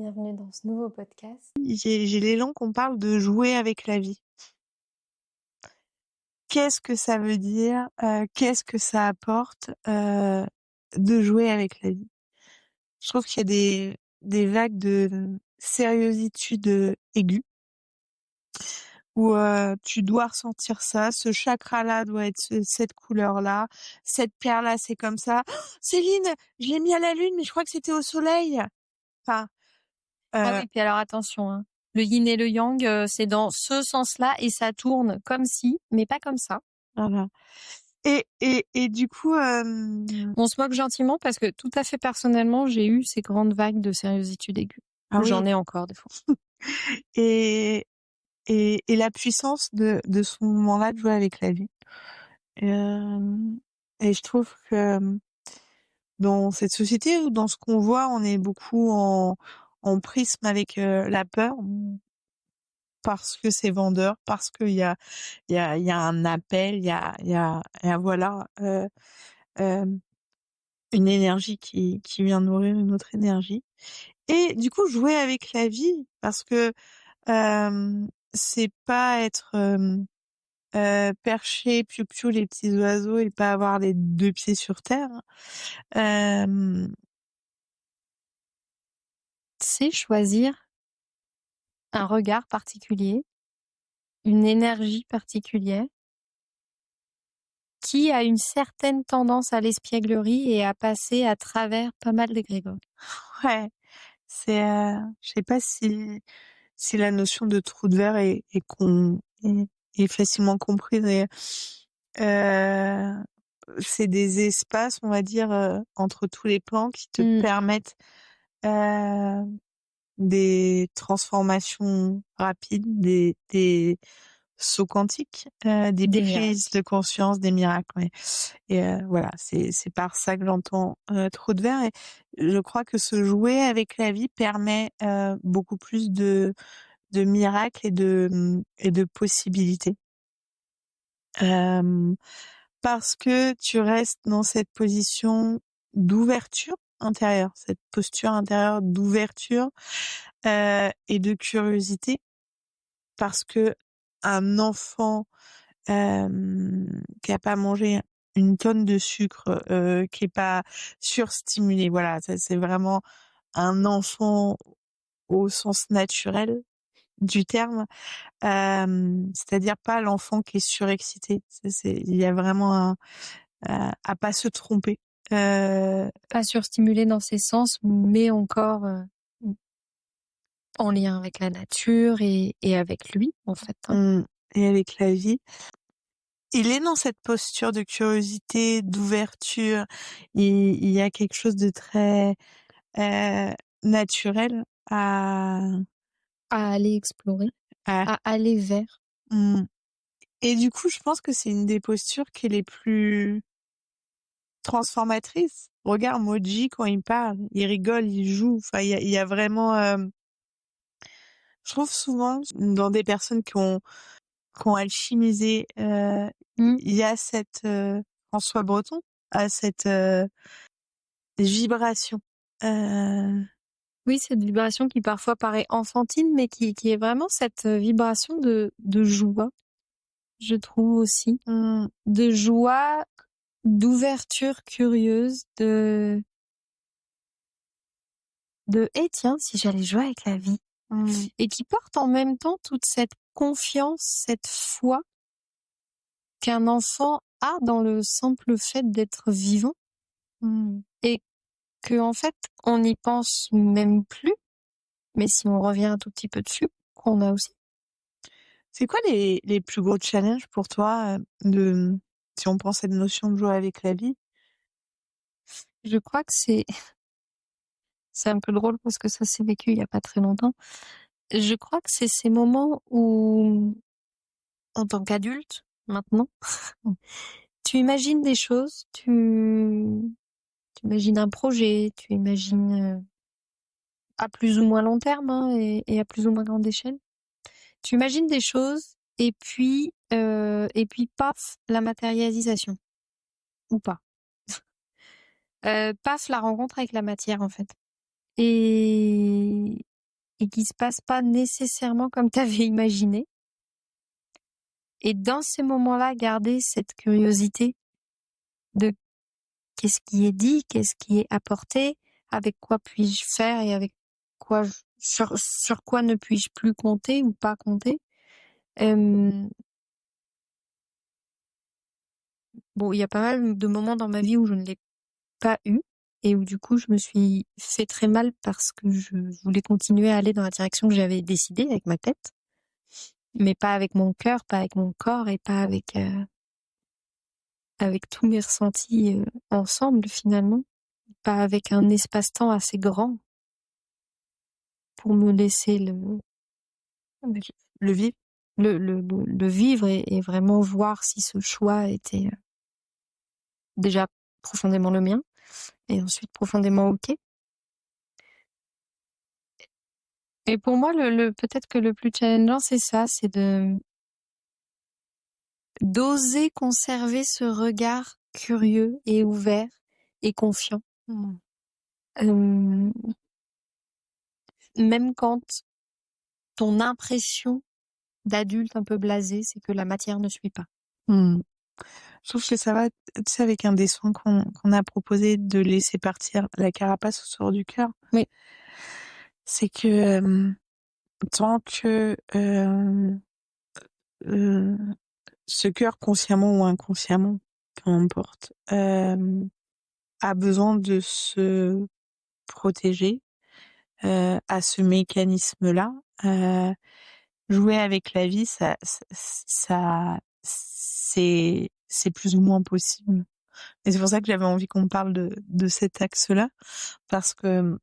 bienvenue dans ce nouveau podcast. J'ai l'élan qu'on parle de jouer avec la vie. Qu'est-ce que ça veut dire? Qu'est-ce que ça apporte de jouer avec la vie? Je trouve qu'il y a des vagues de sérieuxitude aiguë où tu dois ressentir ça. Ce chakra-là doit être cette couleur-là. Cette pierre-là, c'est comme ça. Oh, Céline, je l'ai mis à la lune, mais je crois que c'était au soleil. Enfin, Ah oui, puis alors attention, hein. Le yin et le yang, c'est dans ce sens-là et ça tourne comme si, mais pas comme ça. voilà. Et du coup, On se moque gentiment parce que tout à fait personnellement, j'ai eu ces grandes vagues de sérieuxitude aiguë. ah oui, J'en ai encore des fois. et et la puissance de ce moment-là de jouer avec la vie. Et, et je trouve que dans cette société ou dans ce qu'on voit, on est beaucoup en prisme avec la peur parce que c'est vendeur, parce qu'il y a un appel, il y a voilà une énergie qui vient nourrir une autre énergie. Et du coup, jouer avec la vie parce que c'est pas être percher, piou-piou les petits oiseaux et pas avoir les deux pieds sur terre. C'est choisir un regard particulier, une énergie particulière, qui a une certaine tendance à l'espièglerie et à passer à travers pas mal d'égrégores. Ouais, c'est, je sais pas si la notion de trou de verre est facilement comprise. Et, c'est des espaces, on va dire, entre tous les plans qui te permettent des transformations rapides, des sauts quantiques, des Des prises de conscience, des miracles. Ouais. Et voilà, c'est par ça que j'entends trou de verre. Et je crois que se jouer avec la vie permet beaucoup plus de miracles et de possibilités. Parce que tu restes dans cette position d'ouverture intérieure, cette posture intérieure d'ouverture et de curiosité, parce que un enfant qui a pas mangé une tonne de sucre, qui est pas surstimulé, voilà, ça c'est vraiment un enfant au sens naturel du terme, c'est-à-dire pas l'enfant qui est surexcité. Il y a vraiment à pas se tromper. Pas surstimulé dans ces sens, mais encore en lien avec la nature et avec lui, en fait. Et avec la vie. Il est dans cette posture de curiosité, d'ouverture. Il y a quelque chose de très naturel à aller explorer, à aller vers. Et du coup, je pense que c'est une des postures qui est les plus transformatrices. Regarde Moji quand il parle, il rigole, il joue. Enfin, il y a vraiment. Je trouve souvent dans des personnes qui ont alchimisé, il y a cette François Breton a cette vibration. Oui, cette vibration qui parfois paraît enfantine, mais qui est vraiment cette vibration de joie, je trouve aussi. De joie, d'ouverture curieuse, tiens, si j'allais jouer avec la vie. Et qui porte en même temps toute cette confiance, cette foi qu'un enfant a dans le simple fait d'être vivant. Et que, en fait, on n'y pense même plus. Mais si on revient un tout petit peu dessus, qu'on a aussi. C'est quoi les plus gros challenges pour toi si on prend cette notion de jouer avec la vie? Je crois que c'est un peu drôle parce que ça s'est vécu il y a pas très longtemps. Je crois que c'est ces moments où, en tant qu'adulte, maintenant, tu imagines des choses, tu imagines un projet, tu imagines à plus ou moins long terme, hein, et à plus ou moins grande échelle. Tu imagines des choses et puis paf, la matérialisation. Ou pas. Paf, la rencontre avec la matière, en fait. Et et qui se passe pas nécessairement comme tu avais imaginé. Et dans ces moments-là, garder cette curiosité de qu'est-ce qui est dit, qu'est-ce qui est apporté, avec quoi puis-je faire et avec quoi sur quoi ne puis-je plus compter ou pas compter. Bon, il y a pas mal de moments dans ma vie où je ne l'ai pas eu et où du coup je me suis fait très mal parce que je voulais continuer à aller dans la direction que j'avais décidée avec ma tête, mais pas avec mon cœur, pas avec mon corps et pas avec tous mes ressentis ensemble finalement, pas avec un espace-temps assez grand pour me laisser Le vivre. le vivre et vraiment voir si ce choix était déjà profondément le mien et ensuite profondément OK. Et pour moi, peut-être que le plus challengeant, c'est ça, c'est d'oser conserver ce regard curieux et ouvert et confiant. Euh, Même quand ton impression d'adulte un peu blasé, c'est que la matière ne suit pas. Je trouve que ça va, tu sais, avec un des soins qu'on a proposé de laisser partir la carapace au sort du cœur. Oui. C'est que tant que ce cœur, consciemment ou inconsciemment, peu importe, a besoin de se protéger, à ce mécanisme-là, jouer avec la vie, c'est plus ou moins possible. Et c'est pour ça que j'avais envie qu'on parle de cet axe-là, parce que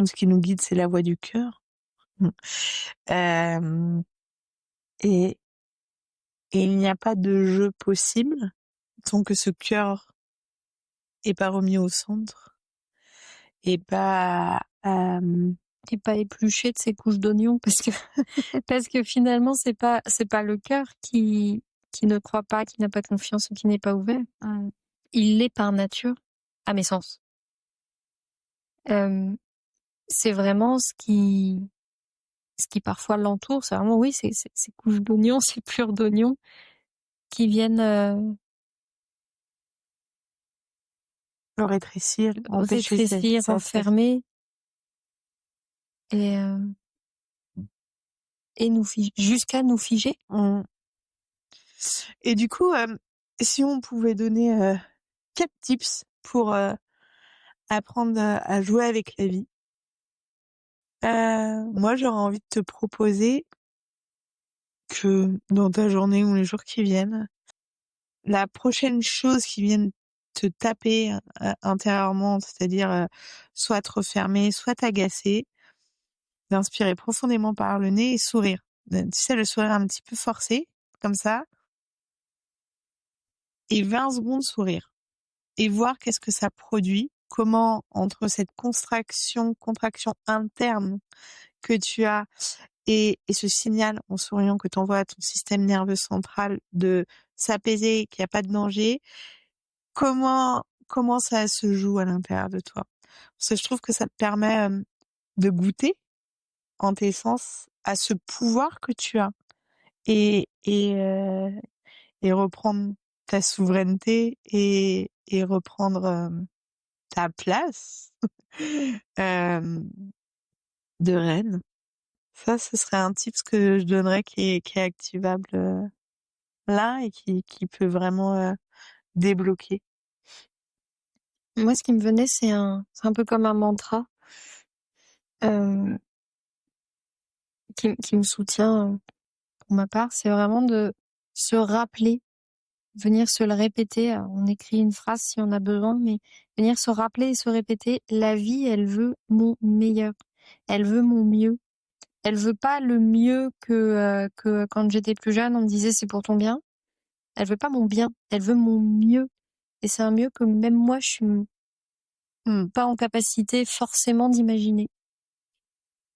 ce qui nous guide, c'est la voix du cœur. Euh, et, et il n'y a pas de jeu possible tant que ce cœur est pas remis au centre et pas Et pas épluché de ces couches d'oignons parce que finalement c'est pas le cœur qui ne croit pas, qui n'a pas confiance ou qui n'est pas ouvert. Il l'est par nature, à mes sens. C'est vraiment ce qui parfois l'entoure. C'est vraiment, oui, c'est ces couches d'oignons, ces plures d'oignons qui viennent le rétrécir, empêcher rétrécir, enfermer et nous jusqu'à nous figer. Et du coup, si on pouvait donner 4 tips pour apprendre à jouer avec la vie, moi j'aurais envie de te proposer que dans ta journée ou les jours qui viennent, la prochaine chose qui vienne te taper intérieurement, c'est-à-dire soit te refermer, soit t'agacer, d'inspirer profondément par le nez et sourire. Tu sais, le sourire un petit peu forcé, comme ça, et 20 secondes sourire. Et voir qu'est-ce que ça produit, comment entre cette contraction interne que tu as et ce signal en souriant que tu envoies à ton système nerveux central de s'apaiser, qu'il n'y a pas de danger, comment ça se joue à l'intérieur de toi. Parce que je trouve que ça te permet de goûter en tes sens à ce pouvoir que tu as et reprendre ta souveraineté et reprendre ta place de reine. Ça, ce serait un tips que je donnerais qui est activable là et qui peut vraiment débloquer. Moi, ce qui me venait, c'est un peu comme un mantra qui me soutient pour ma part. C'est vraiment de se rappeler, venir se le répéter. On écrit une phrase si on a besoin, mais venir se rappeler et se répéter. La vie, elle veut mon meilleur. Elle veut mon mieux. Elle veut pas le mieux que quand j'étais plus jeune, on me disait c'est pour ton bien. Elle veut pas mon bien. Elle veut mon mieux. Et c'est un mieux que même moi, je suis pas en capacité forcément d'imaginer.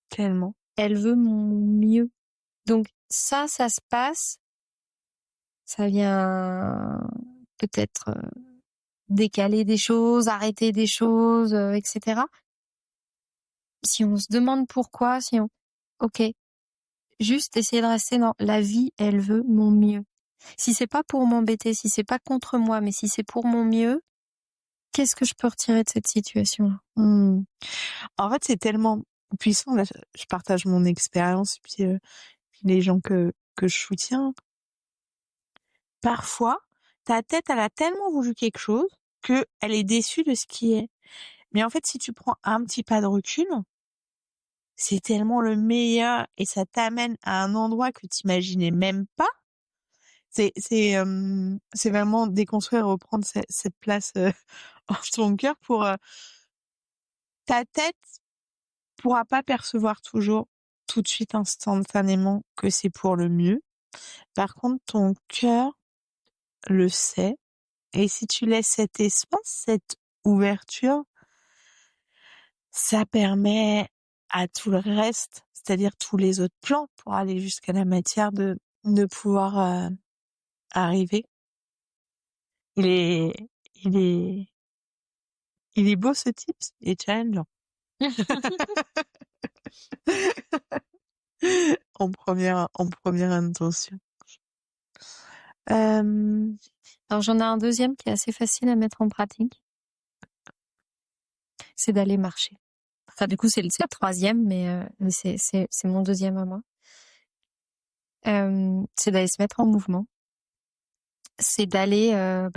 Tellement. Elle veut mon mieux. Donc ça se passe. Ça vient peut-être décaler des choses, arrêter des choses, etc. Si on se demande pourquoi, OK, juste essayer de rester dans la vie, elle veut mon mieux. Si c'est pas pour m'embêter, si c'est pas contre moi, mais si c'est pour mon mieux, qu'est-ce que je peux retirer de cette situation-là? Mmh. En fait, c'est tellement puissant. Là, je partage mon expérience, puis les gens que je soutiens. Parfois, ta tête, elle a tellement voulu quelque chose que elle est déçue de ce qui est. Mais en fait, si tu prends un petit pas de recul, c'est tellement le meilleur et ça t'amène à un endroit que tu imaginais même pas. C'est vraiment déconstruire et reprendre cette place en ton cœur pour ta tête pourra pas percevoir toujours tout de suite instantanément que c'est pour le mieux. Par contre, ton cœur le sait. Et si tu laisses cet espace, cette ouverture, ça permet à tout le reste, c'est-à-dire tous les autres plans pour aller jusqu'à la matière de pouvoir arriver. Il est, il est, il est beau ce tips et challengeant. en première intention. Alors j'en ai un deuxième qui est assez facile à mettre en pratique, c'est d'aller marcher. Enfin, du coup, c'est le troisième, mais c'est mon deuxième à moi. C'est d'aller se mettre en mouvement. C'est d'aller,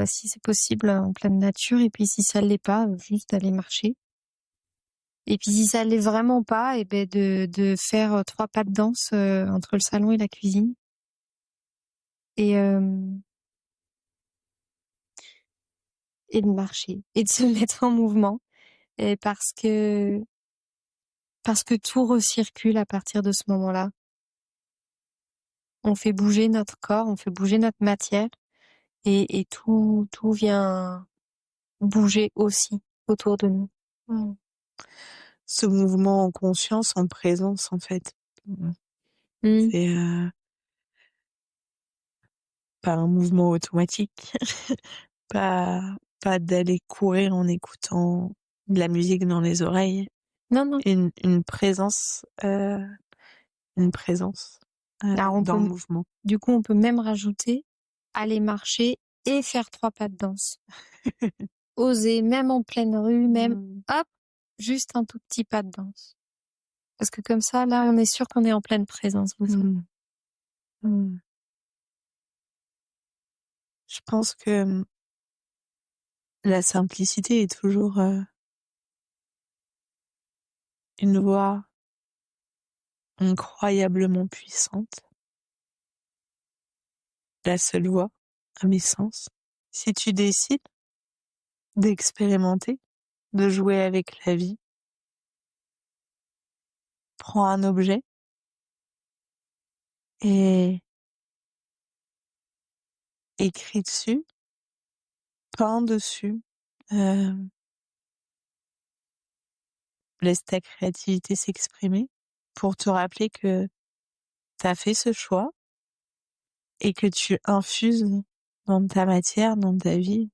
si c'est possible, en pleine nature. Et puis, si ça l'est pas, juste d'aller marcher. Et puis, si ça l'est vraiment pas, et ben de faire 3 pas de danse entre le salon et la cuisine. Et de marcher et de se mettre en mouvement. Et parce que tout recircule à partir de ce moment-là. On fait bouger notre corps, on fait bouger notre matière et tout vient bouger aussi autour de nous. Mmh. Ce mouvement en conscience, en présence, en fait. Mmh. C'est pas un mouvement automatique. pas d'aller courir en écoutant de la musique dans les oreilles. Non, non. Une présence Alors dans le mouvement. du coup, on peut même rajouter aller marcher et faire 3 pas de danse. Oser, même en pleine rue, même hop, juste un tout petit pas de danse. Parce que comme ça, là, on est sûr qu'on est en pleine présence de soi. Je pense que la simplicité est toujours une voie incroyablement puissante. La seule voie, à mes sens. Si tu décides d'expérimenter, de jouer avec la vie, prends un objet et écris dessus, peins dessus, laisse ta créativité s'exprimer pour te rappeler que t'as fait ce choix et que tu infuses dans ta matière, dans ta vie.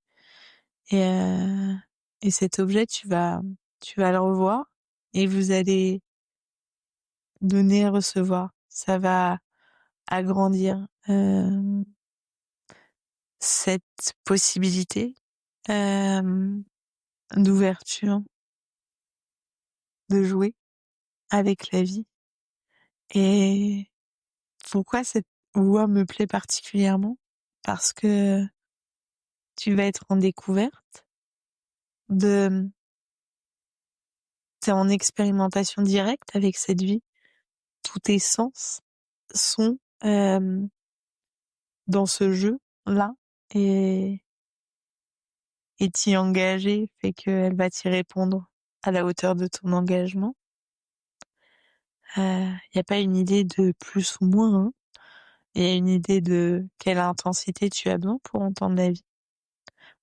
Et cet objet, tu vas le revoir et vous allez donner et recevoir. Ça va agrandir cette possibilité d'ouverture, de jouer avec la vie. Et pourquoi cette voix me plaît particulièrement? Parce que tu vas être en découverte de t'es en expérimentation directe avec cette vie. Tous tes sens sont dans ce jeu-là et t'y engager fait qu'elle va t'y répondre à la hauteur de ton engagement. Y a pas une idée de plus ou moins, hein. Il y a une idée de quelle intensité tu as besoin pour entendre la vie.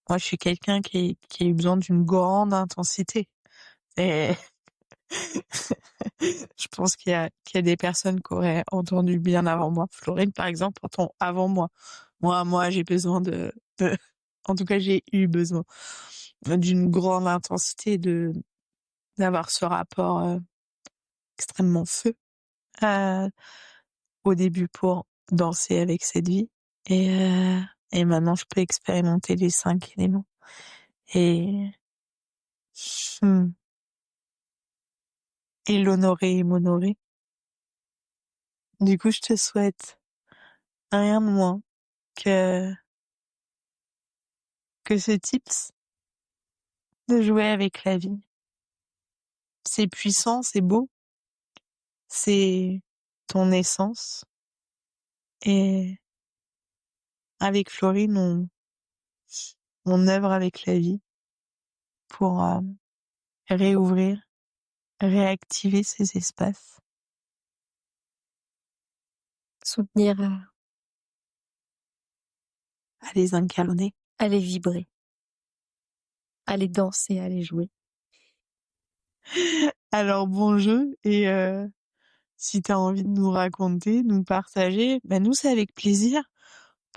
Moi, je suis quelqu'un qui a eu besoin d'une grande intensité. Et je pense qu'il y a des personnes qui auraient entendu bien avant moi. Florine, par exemple, entend avant moi. Moi, j'ai besoin en tout cas, j'ai eu besoin d'une grande intensité d'avoir ce rapport extrêmement feu euh, au début pour danser avec cette vie. Et maintenant, je peux expérimenter les 5 éléments. Et, hmm, et l'honorer et m'honorer. Du coup, je te souhaite rien de moins que, que ce tips de jouer avec la vie. C'est puissant, c'est beau, c'est ton essence. Et avec Florine, on œuvre avec la vie pour réouvrir, réactiver ces espaces. Soutenir À les incarner. à les vibrer, à les danser, à les jouer. Alors bon jeu, et si t'as envie de nous raconter, nous partager, ben nous c'est avec plaisir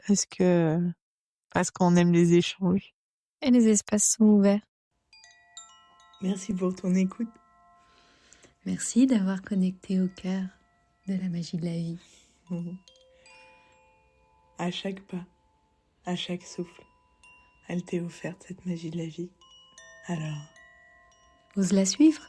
parce qu'on aime les échanges. Et les espaces sont ouverts. Merci pour ton écoute. Merci d'avoir connecté au cœur de la magie de la vie. À chaque pas, à chaque souffle, elle t'est offerte cette magie de la vie. Alors, Ose la suivre.